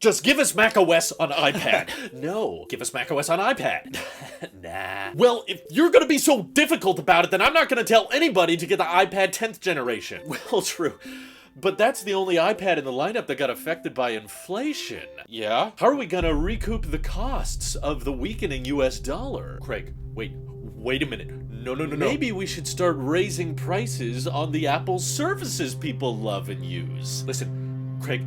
Just give us macOS on iPad. No, give us macOS on iPad. Nah. Well, if you're gonna be so difficult about it, then I'm not gonna tell anybody to get the iPad 10th generation. Well, true. But that's the only iPad in the lineup that got affected by inflation. Yeah? How are we gonna recoup the costs of the weakening US dollar? Craig, wait a minute. No. Maybe we should start raising prices on the Apple services people love and use. Listen, Craig,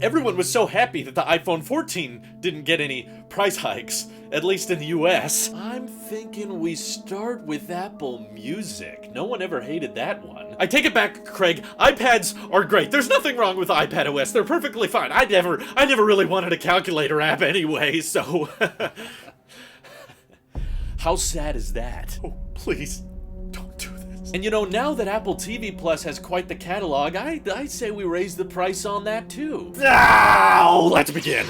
everyone was so happy that the iPhone 14 didn't get any price hikes, at least in the US. I'm thinking we start with Apple Music. No one ever hated that one. I take it back, Craig. iPads are great. There's nothing wrong with iPadOS. They're perfectly fine. I never really wanted a calculator app anyway, so... How sad is that? Oh, please, don't do this. And now that Apple TV Plus has quite the catalog, I say we raise the price on that too. Let's begin.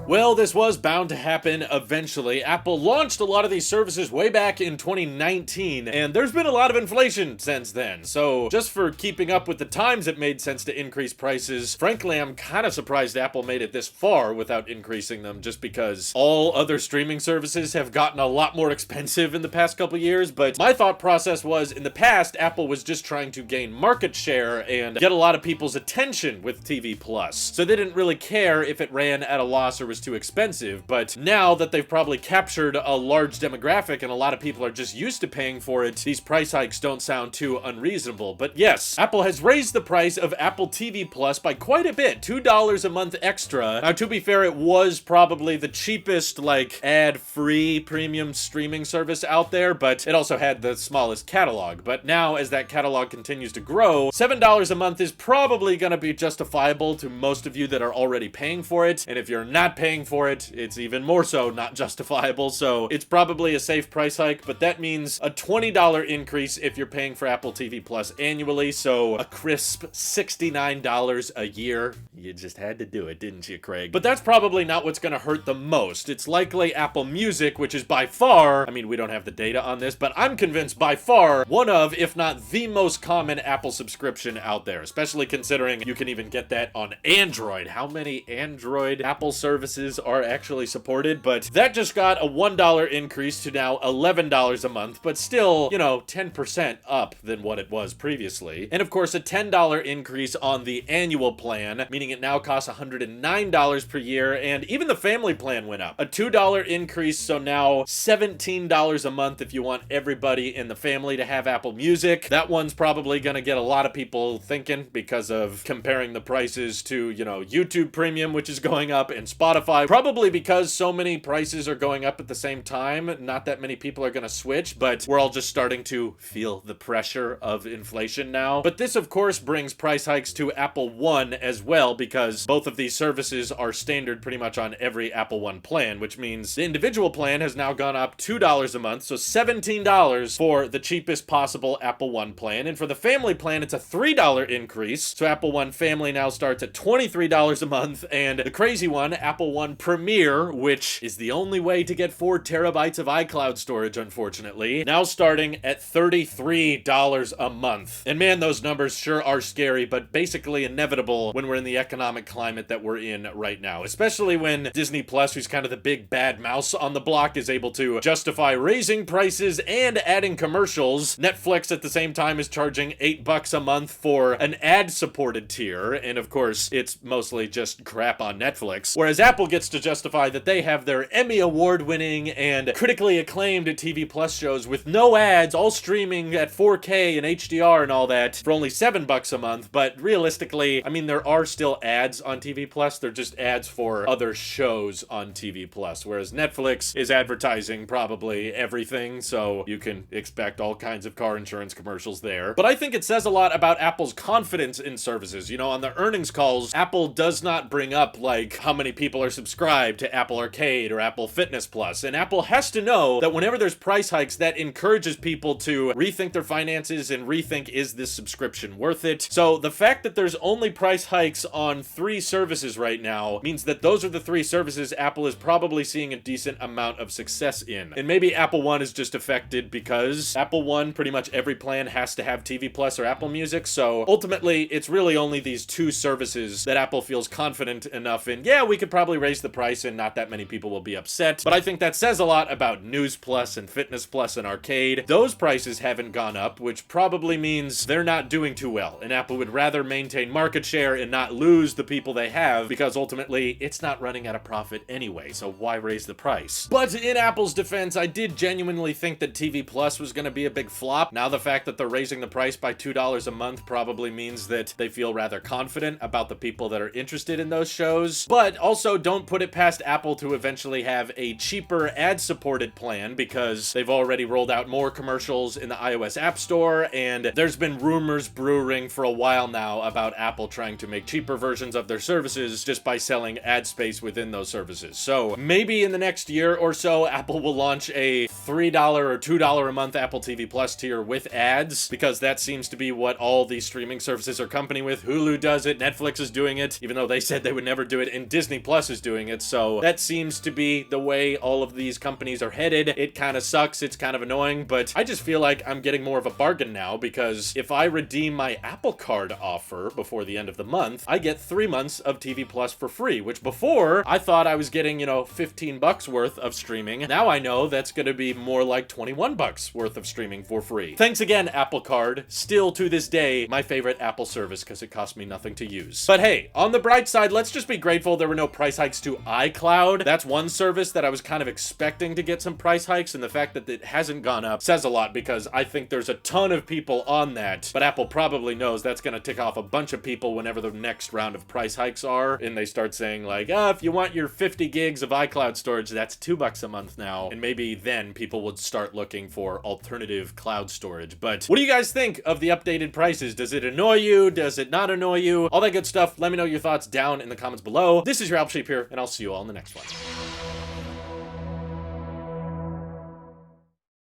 Well, this was bound to happen eventually. Apple launched a lot of these services way back in 2019, and there's been a lot of inflation since then. So just for keeping up with the times, it made sense to increase prices. Frankly, I'm kind of surprised Apple made it this far without increasing them, just because all other streaming services have gotten a lot more expensive in the past couple years. But my thought process was, in the past, Apple was just trying to gain market share and get a lot of people's attention with TV Plus. So they didn't really care if it ran at a loss or was too expensive. But now that they've probably captured a large demographic and a lot of people are just used to paying for it, these price hikes don't sound too unreasonable. But yes, Apple has raised the price of Apple TV Plus by quite a bit, $2 a month extra. Now, to be fair, it was probably the cheapest, ad-free premium streaming service out there, but it also had the smallest catalog. But now, as that catalog continues to grow, $7 a month is probably gonna be justifiable to most of you that are already paying for it. And if you're not paying for it, it's even more so not justifiable. So it's probably a safe price hike, but that means a $20 increase if you're paying for Apple TV Plus annually. So a crisp $69 a year. You just had to do it, didn't you, Craig? But that's probably not what's gonna hurt the most. It's likely Apple Music, which is by far, we don't have the data on this, but I'm convinced by far one of, if not the most common Apple subscription out there, especially considering you can even get that on Android. How many Android Apple services are actually supported? But that just got a $1 increase to now $11 a month, but still, 10% up than what it was previously. And of course, a $10 increase on the annual plan, meaning it now costs $109 per year, and even the family plan went up. A $2 increase, so now $17 a month if you want everybody in the family to have Apple Music. That one's probably gonna get a lot of people thinking because of comparing the prices to, YouTube Premium, which is going up, and Spotify. Probably because so many prices are going up at the same time, not that many people are gonna switch, but we're all just starting to feel the pressure of inflation now. But this, of course, brings price hikes to Apple One as well, because both of these services are standard pretty much on every Apple One plan, which means the individual plan has now gone up $2 a month, so $17 for the cheapest possible Apple One plan. And for the family plan, it's a $3 increase, so Apple One Family now starts at $23 a month, and the crazy one, Apple One Premier, which is the only way to get 4 terabytes of iCloud storage, unfortunately, now starting at $33 a month. And man, those numbers sure are scary, but basically inevitable when we're in the economic climate that we're in right now, especially when Disney Plus, who's kind of the big bad mouse on the block, is able to justify raising prices and adding commercials. Netflix at the same time is charging $8 a month for an ad-supported tier, and of course, it's mostly just crap on Netflix, whereas Apple gets to justify that they have their Emmy award-winning and critically acclaimed TV Plus shows with no ads, all streaming at 4K and HDR and all that for only $7 a month. But realistically, there are still ads on TV Plus. They're just ads for other shows on TV Plus, whereas Netflix is advertising probably everything, so you can expect all kinds of car insurance commercials there. But I think it says a lot about Apple's confidence in services. On the earnings calls, Apple does not bring up how many people are are subscribed to Apple Arcade or Apple Fitness Plus, and Apple has to know that whenever there's price hikes, that encourages people to rethink their finances and rethink, is this subscription worth it? So the fact that there's only price hikes on 3 services right now means that those are the 3 services Apple is probably seeing a decent amount of success in. And maybe Apple One is just affected because Apple One, pretty much every plan has to have TV Plus or Apple Music, so ultimately it's really only these 2 services that Apple feels confident enough in. Yeah, we could probably raise the price and not that many people will be upset, but I think that says a lot about News Plus and Fitness Plus and Arcade. Those prices haven't gone up, which probably means they're not doing too well, and Apple would rather maintain market share and not lose the people they have, because ultimately it's not running at a profit anyway, so why raise the price? But in Apple's defense, I did genuinely think that TV Plus was going to be a big flop. Now the fact that they're raising the price by $2 a month probably means that they feel rather confident about the people that are interested in those shows. But also don't put it past Apple to eventually have a cheaper ad-supported plan, because they've already rolled out more commercials in the iOS App Store, and there's been rumors brewing for a while now about Apple trying to make cheaper versions of their services just by selling ad space within those services. So maybe in the next year or so, Apple will launch a $3 or $2 a month Apple TV Plus tier with ads, because that seems to be what all these streaming services are company with. Hulu does it, Netflix is doing it, even though they said they would never do it, and Disney Plus is doing it, so that seems to be the way all of these companies are headed. It kind of sucks, it's kind of annoying, but I just feel like I'm getting more of a bargain now, because if I redeem my Apple Card offer before the end of the month, I get 3 months of TV Plus for free, which before I thought I was getting, 15 bucks worth of streaming. Now I know that's gonna be more like 21 bucks worth of streaming for free. Thanks again, Apple Card. Still to this day, my favorite Apple service, because it cost me nothing to use. But hey, on the bright side, let's just be grateful there were no price hikes to iCloud. That's one service that I was kind of expecting to get some price hikes, and the fact that it hasn't gone up says a lot, because I think there's a ton of people on that, but Apple probably knows that's gonna tick off a bunch of people whenever the next round of price hikes are, and they start saying like, if you want your 50 gigs of iCloud storage, that's $2 a month now, and maybe then people would start looking for alternative cloud storage. But what do you guys think of the updated prices? Does it annoy you? Does it not annoy you? All that good stuff. Let me know your thoughts down in the comments below. This is your Alp Sheep here, and I'll see you all in the next one.